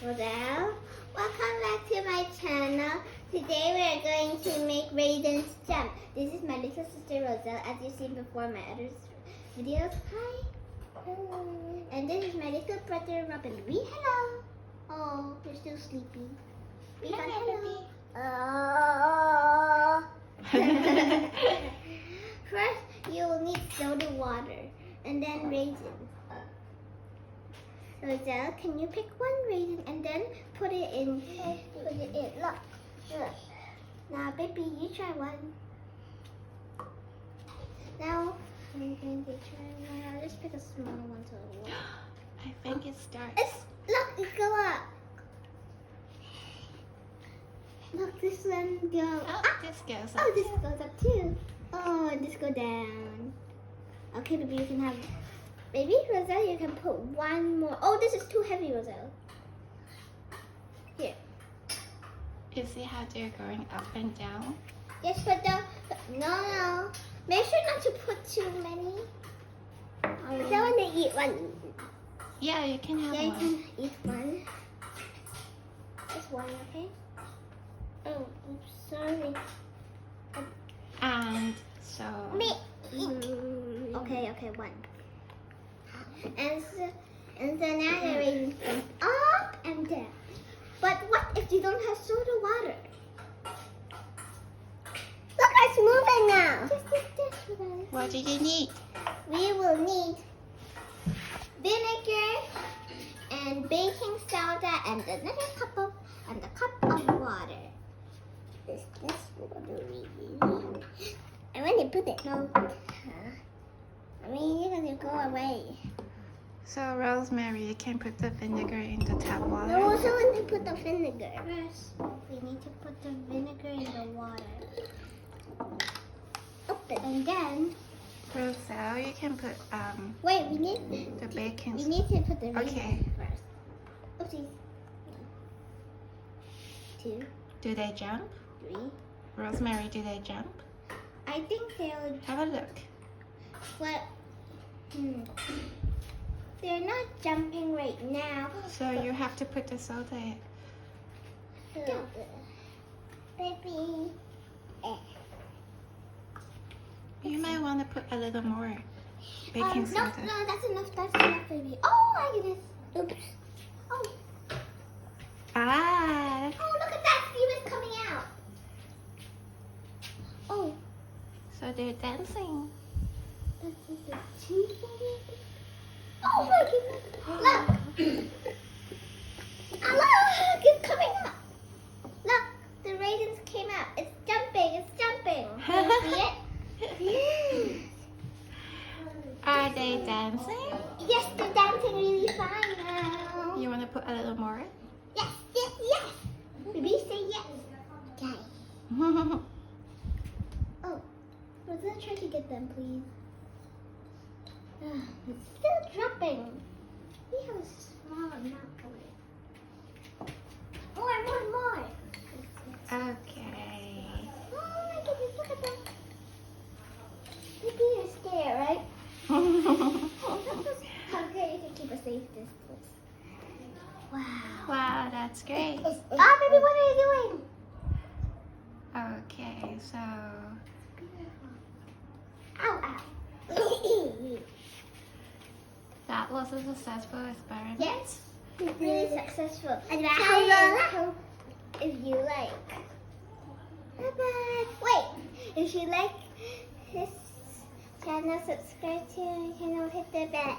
Well, welcome back to my channel. Today we are going to make raisins jam. This is my little sister Roselle, as you've seen before in my other videos. Hi. Hello. And this is my little brother Robin. Hello. Oh, you're still sleepy. Hello. First, you will need soda water and then raisins. Roselle, can you pick one raisin and then put it in? Look. Now, baby, you try one. Now, I'm going to try one. I'll just pick a small one so it works. I think it starts. Look, it go up. Look, this one go Oh, up. this goes Oh, up. this goes up too. Oh, and this go down. Okay, baby, you can have. Maybe, Roselle, you can put one more. Oh, this is too heavy, Roselle. Here. You see how they're going up and down? Yes, but no. Make sure not to put too many. I don't want to eat one. Yeah, you can have Yeah, you one. can eat one. Just one, okay? Oh, oops, sorry. And so... Me. Okay, one. And so now the raisins goes up and down. But what if you don't have soda water? Look, it's moving now. What do you need? We will need vinegar and baking soda and another cup of water. This water really. I want to put it. No. I mean, you're gonna go away. So, Rosemary, you can put the vinegar in the tap water. No, also want to put the vinegar. First, we need to put the vinegar in the water. Open. And then, Roselle, you can put wait, we need the baking We need to put the vinegar Okay. first. Oopsies. 2, Do they jump? 3. Rosemary, do they jump? I think they'll. Have a look. But they're not jumping right now. So you have to put the soda in. Baby. You might want to put a little more baking No, soda. that's enough. That's enough, baby. Oh my goodness. Oops. Oh, Ah! look at that. Steam is coming out. Oh, So they're dancing. oh my goodness. Look. Look, it's coming up. Look, the raisins came out. It's jumping. Can you see it? Yes. Are they dancing? Yes, they're dancing really fine now. You want to put a little more? Yes. Baby, say yes. Okay. Oh, Rosella, try to get them, please. It's still dropping. We have a small amount of it. More. Okay. Oh my goodness, look at that. Maybe you're scared, right? Okay, you can keep a safe distance. Wow. Wow, that's great. Ah, baby, what are you doing? Okay, so Ow. that was a successful experiment. Yes, really successful. And how if you like. Bye-bye. Wait, if you like this channel, subscribe to my channel, hit the bell.